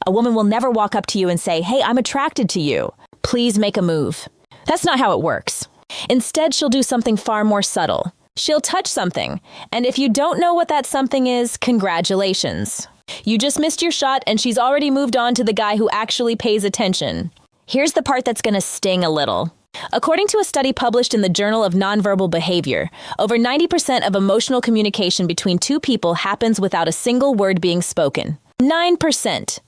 A woman will never walk up to you and say, "Hey, I'm attracted to you. Please make a move." That's not how it works. Instead, she'll do something far more subtle. She'll touch something, and if you don't know what that something is, congratulations. You just missed your shot, and she's already moved on to the guy who actually pays attention. Here's the part that's gonna sting a little. According to a study published in the Journal of Nonverbal Behavior, over 90% of emotional communication between two people happens without a single word being spoken. 9%.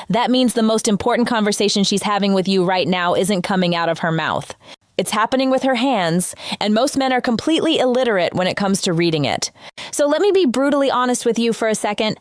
That means the most important conversation she's having with you right now isn't coming out of her mouth. It's happening with her hands, and most men are completely illiterate when it comes to reading it. So let me be brutally honest with you for a second.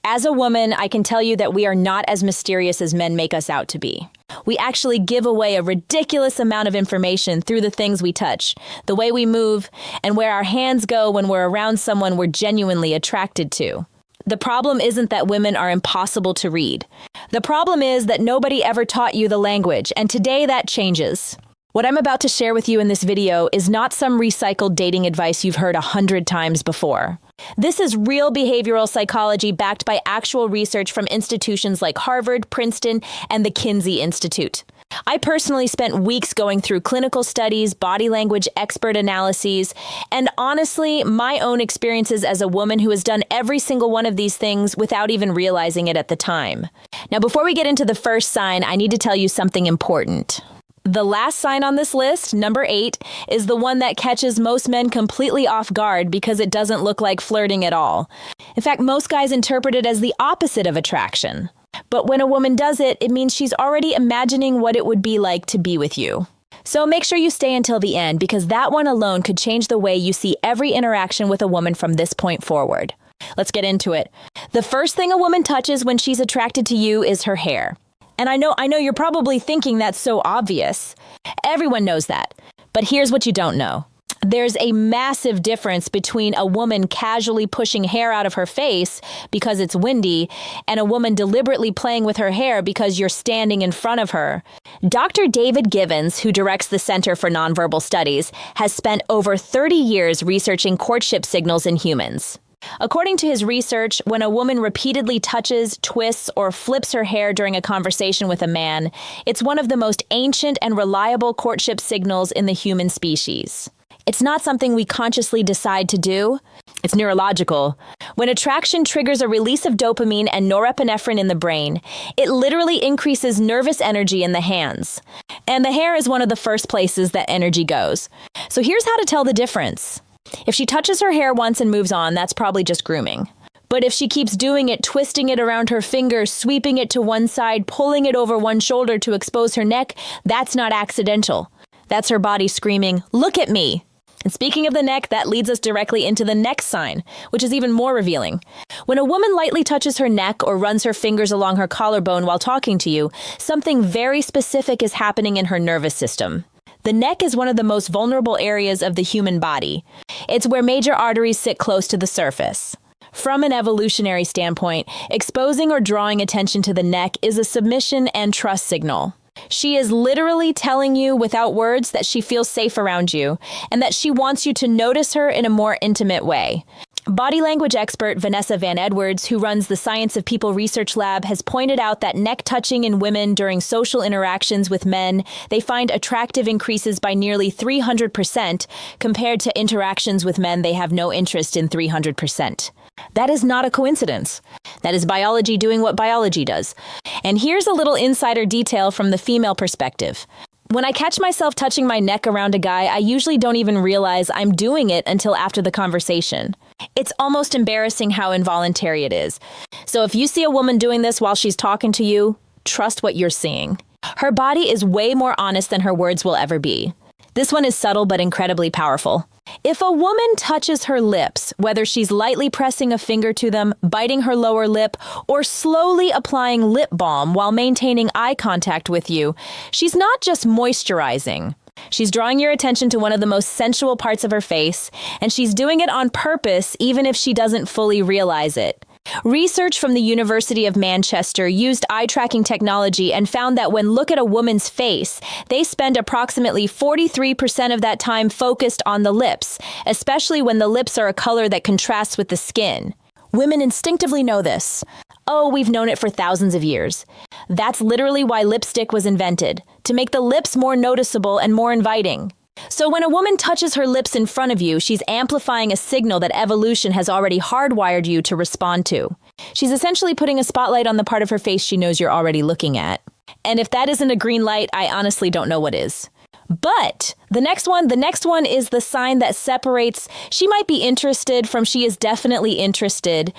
As a woman, I can tell you that we are not as mysterious as men make us out to be. We actually give away a ridiculous amount of information through the things we touch, the way we move, and where our hands go when we're around someone we're genuinely attracted to. The problem isn't that women are impossible to read. The problem is that nobody ever taught you the language, and today that changes. What I'm about to share with you in this video is not some recycled dating advice you've heard 100 times before. This is real behavioral psychology backed by actual research from institutions like Harvard, Princeton, and the Kinsey Institute. I personally spent weeks going through clinical studies, body language expert analyses, and honestly, my own experiences as a woman who has done every single one of these things without even realizing it at the time. Now, before we get into the first sign, I need to tell you something important. The last sign on this list, number 8, is the one that catches most men completely off guard because it doesn't look like flirting at all. In fact, most guys interpret it as the opposite of attraction. But when a woman does it, it means she's already imagining what it would be like to be with you. So make sure you stay until the end, because that one alone could change the way you see every interaction with a woman from this point forward. Let's get into it. The first thing a woman touches when she's attracted to you is her hair. And I know you're probably thinking that's so obvious. Everyone knows that. But here's what you don't know. There's a massive difference between a woman casually pushing hair out of her face because it's windy and a woman deliberately playing with her hair because you're standing in front of her. Dr. David Givens, who directs the Center for Nonverbal Studies, has spent over 30 years researching courtship signals in humans. According to his research, when a woman repeatedly touches, twists, or flips her hair during a conversation with a man, it's one of the most ancient and reliable courtship signals in the human species. It's not something we consciously decide to do. It's neurological. When attraction triggers a release of dopamine and norepinephrine in the brain, it literally increases nervous energy in the hands. And the hair is one of the first places that energy goes. So here's how to tell the difference. If she touches her hair once and moves on, that's probably just grooming. But if she keeps doing it, twisting it around her finger, sweeping it to one side, pulling it over one shoulder to expose her neck, that's not accidental. That's her body screaming, "Look at me." And speaking of the neck, that leads us directly into the next sign, which is even more revealing. When a woman lightly touches her neck or runs her fingers along her collarbone while talking to you, something very specific is happening in her nervous system. The neck is one of the most vulnerable areas of the human body. It's where major arteries sit close to the surface. From an evolutionary standpoint, exposing or drawing attention to the neck is a submission and trust signal. She is literally telling you without words that she feels safe around you and that she wants you to notice her in a more intimate way. Body language expert Vanessa Van Edwards, who runs the Science of People Research Lab, has pointed out that neck touching in women during social interactions with men, they find attractive increases by nearly 300% compared to interactions with men they have no interest in 300%. That is not a coincidence. That is biology doing what biology does. And here's a little insider detail from the female perspective. When I catch myself touching my neck around a guy, I usually don't even realize I'm doing it until after the conversation. It's almost embarrassing how involuntary it is. So if you see a woman doing this while she's talking to you, trust what you're seeing. Her body is way more honest than her words will ever be. This one is subtle but incredibly powerful. If a woman touches her lips, whether she's lightly pressing a finger to them, biting her lower lip, or slowly applying lip balm while maintaining eye contact with you, she's not just moisturizing. She's drawing your attention to one of the most sensual parts of her face, and she's doing it on purpose even if she doesn't fully realize it. Research from the University of Manchester used eye-tracking technology and found that when look at a woman's face, they spend approximately 43% of that time focused on the lips, especially when the lips are a color that contrasts with the skin. Women instinctively know this. Oh, we've known it for thousands of years. That's literally why lipstick was invented, to make the lips more noticeable and more inviting. So when a woman touches her lips in front of you, she's amplifying a signal that evolution has already hardwired you to respond to. She's essentially putting a spotlight on the part of her face she knows you're already looking at. And if that isn't a green light, I honestly don't know what is. But the next one is the sign that separates she might be interested from she is definitely interested,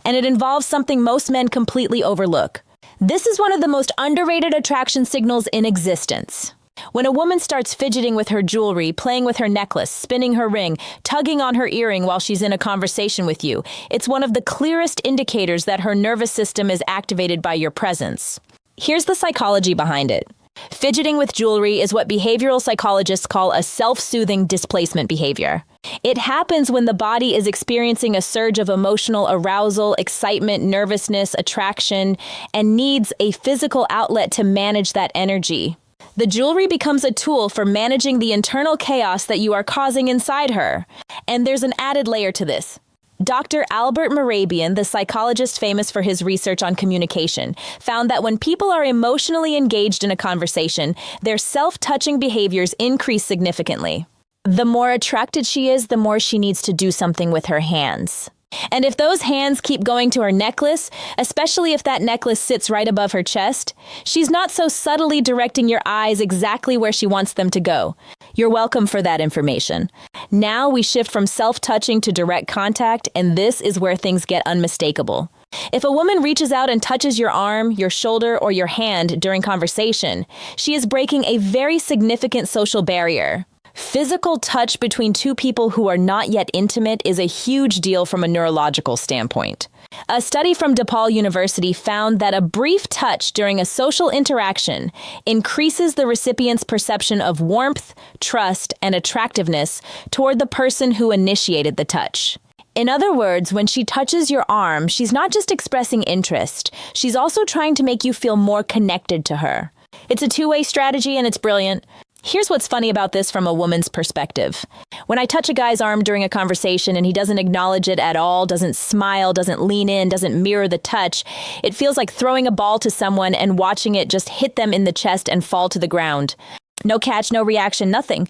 and it involves something most men completely overlook. This is one of the most underrated attraction signals in existence. When a woman starts fidgeting with her jewelry, playing with her necklace, spinning her ring, tugging on her earring while she's in a conversation with you, it's one of the clearest indicators that her nervous system is activated by your presence. Here's the psychology behind it. Fidgeting with jewelry is what behavioral psychologists call a self-soothing displacement behavior. It happens when the body is experiencing a surge of emotional arousal, excitement, nervousness, attraction, and needs a physical outlet to manage that energy. The jewelry becomes a tool for managing the internal chaos that you are causing inside her. And there's an added layer to this. Dr. Albert Mehrabian, the psychologist famous for his research on communication, found that when people are emotionally engaged in a conversation, their self-touching behaviors increase significantly. The more attracted she is, the more she needs to do something with her hands. And if those hands keep going to her necklace, especially if that necklace sits right above her chest, she's not so subtly directing your eyes exactly where she wants them to go. You're welcome for that information. Now we shift from self-touching to direct contact, and this is where things get unmistakable. If a woman reaches out and touches your arm, your shoulder, or your hand during conversation, she is breaking a very significant social barrier. Physical touch between two people who are not yet intimate is a huge deal from a neurological standpoint. A study from DePaul University found that a brief touch during a social interaction increases the recipient's perception of warmth, trust, and attractiveness toward the person who initiated the touch. In other words, when she touches your arm, she's not just expressing interest, she's also trying to make you feel more connected to her. It's a two-way strategy and it's brilliant. Here's what's funny about this from a woman's perspective. When I touch a guy's arm during a conversation and he doesn't acknowledge it at all, doesn't smile, doesn't lean in, doesn't mirror the touch, it feels like throwing a ball to someone and watching it just hit them in the chest and fall to the ground. No catch, no reaction, nothing.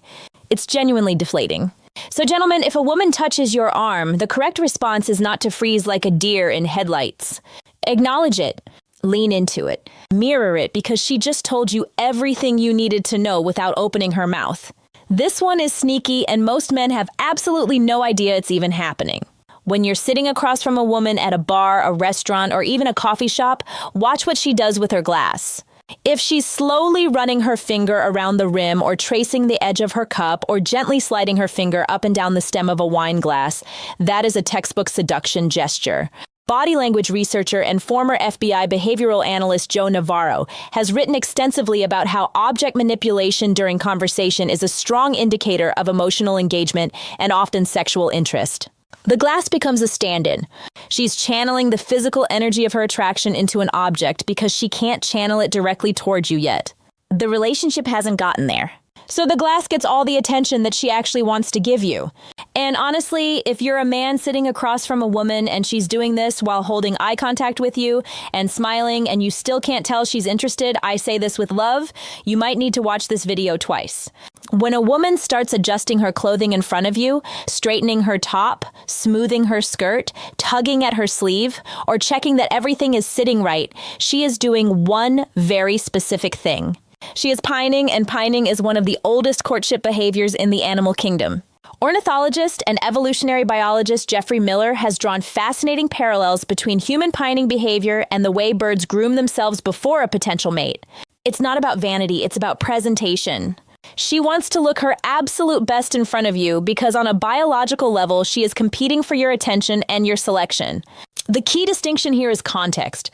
It's genuinely deflating. So gentlemen, if a woman touches your arm, the correct response is not to freeze like a deer in headlights. Acknowledge it. Lean into it. Mirror it because she just told you everything you needed to know without opening her mouth. This one is sneaky and most men have absolutely no idea it's even happening. When you're sitting across from a woman at a bar, a restaurant, or even a coffee shop, watch what she does with her glass. If she's slowly running her finger around the rim or tracing the edge of her cup or gently sliding her finger up and down the stem of a wine glass, that is a textbook seduction gesture. Body language researcher and former FBI behavioral analyst Joe Navarro has written extensively about how object manipulation during conversation is a strong indicator of emotional engagement and often sexual interest. The glass becomes a stand-in. She's channeling the physical energy of her attraction into an object because she can't channel it directly towards you yet. The relationship hasn't gotten there. So the glass gets all the attention that she actually wants to give you. And honestly, if you're a man sitting across from a woman and she's doing this while holding eye contact with you and smiling and you still can't tell she's interested, I say this with love, you might need to watch this video twice. When a woman starts adjusting her clothing in front of you, straightening her top, smoothing her skirt, tugging at her sleeve, or checking that everything is sitting right, she is doing one very specific thing. She is pining, and pining is one of the oldest courtship behaviors in the animal kingdom. Ornithologist and evolutionary biologist Jeffrey Miller has drawn fascinating parallels between human pining behavior and the way birds groom themselves before a potential mate. It's not about vanity, it's about presentation. She wants to look her absolute best in front of you because on a biological level, she is competing for your attention and your selection. The key distinction here is context.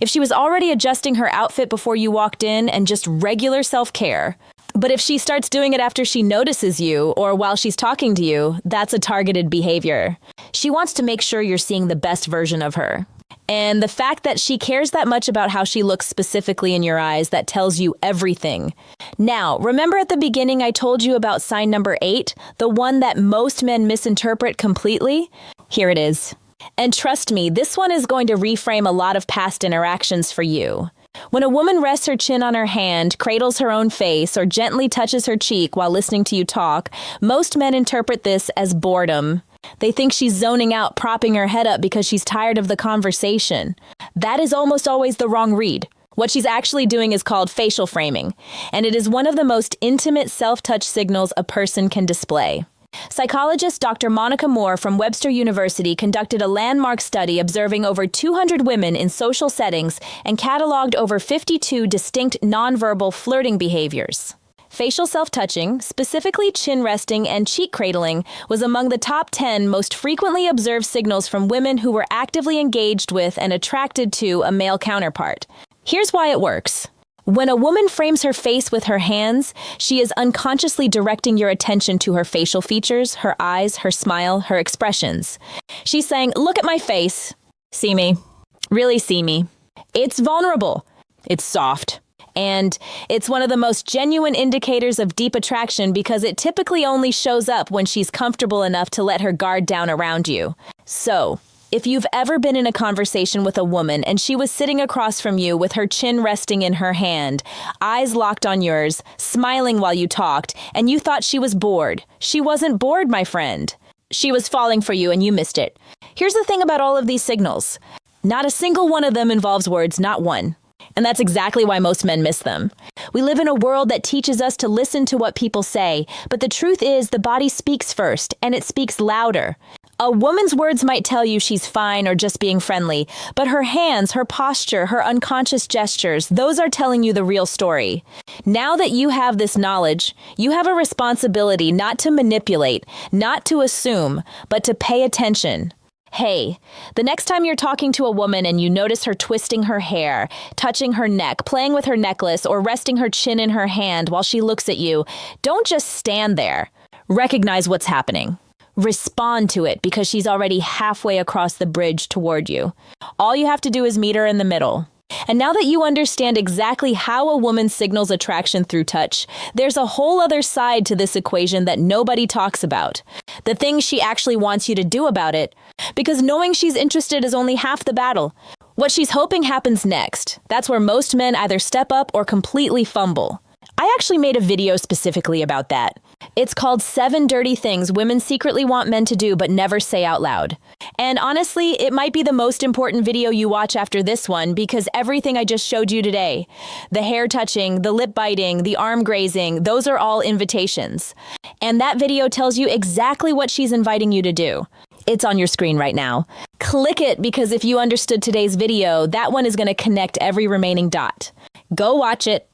If she was already adjusting her outfit before you walked in and just regular self-care, but if she starts doing it after she notices you or while she's talking to you, that's a targeted behavior. She wants to make sure you're seeing the best version of her. And the fact that she cares that much about how she looks specifically in your eyes, that tells you everything. Now, remember at the beginning I told you about sign number 8, the one that most men misinterpret completely? Here it is. And trust me, this one is going to reframe a lot of past interactions for you. When a woman rests her chin on her hand, cradles her own face, or gently touches her cheek while listening to you talk, most men interpret this as boredom. They think she's zoning out, propping her head up because she's tired of the conversation. That is almost always the wrong read. What she's actually doing is called facial framing, and it is one of the most intimate self-touch signals a person can display. Psychologist Dr. Monica Moore from Webster University conducted a landmark study observing over 200 women in social settings and cataloged over 52 distinct nonverbal flirting behaviors. Facial self-touching, specifically chin resting and cheek cradling, was among the top 10 most frequently observed signals from women who were actively engaged with and attracted to a male counterpart. Here's why it works. When a woman frames her face with her hands, she is unconsciously directing your attention to her facial features, her eyes, her smile, her expressions. She's saying, look at my face. See me. Really see me. It's vulnerable. It's soft. And it's one of the most genuine indicators of deep attraction because it typically only shows up when she's comfortable enough to let her guard down around you. So, if you've ever been in a conversation with a woman and she was sitting across from you with her chin resting in her hand, eyes locked on yours, smiling while you talked, and you thought she was bored, she wasn't bored, my friend. She was falling for you and you missed it. Here's the thing about all of these signals. Not a single one of them involves words, not one. And that's exactly why most men miss them. We live in a world that teaches us to listen to what people say, but the truth is the body speaks first, and it speaks louder. A woman's words might tell you she's fine or just being friendly, but her hands, her posture, her unconscious gestures, those are telling you the real story. Now that you have this knowledge, you have a responsibility not to manipulate, not to assume, but to pay attention. Hey, the next time you're talking to a woman and you notice her twisting her hair, touching her neck, playing with her necklace, or resting her chin in her hand while she looks at you, don't just stand there. Recognize what's happening. Respond to it because she's already halfway across the bridge toward you. All you have to do is meet her in the middle. And now that you understand exactly how a woman signals attraction through touch, there's a whole other side to this equation that nobody talks about. The things she actually wants you to do about it. Because knowing she's interested is only half the battle. What she's hoping happens next. That's where most men either step up or completely fumble. I actually made a video specifically about that. It's called 7 Dirty Things Women Secretly Want Men to Do But Never Say Out Loud. And honestly, it might be the most important video you watch after this one because everything I just showed you today, the hair touching, the lip biting, the arm grazing, those are all invitations. And that video tells you exactly what she's inviting you to do. It's on your screen right now. Click it because if you understood today's video, that one is going to connect every remaining dot. Go watch it.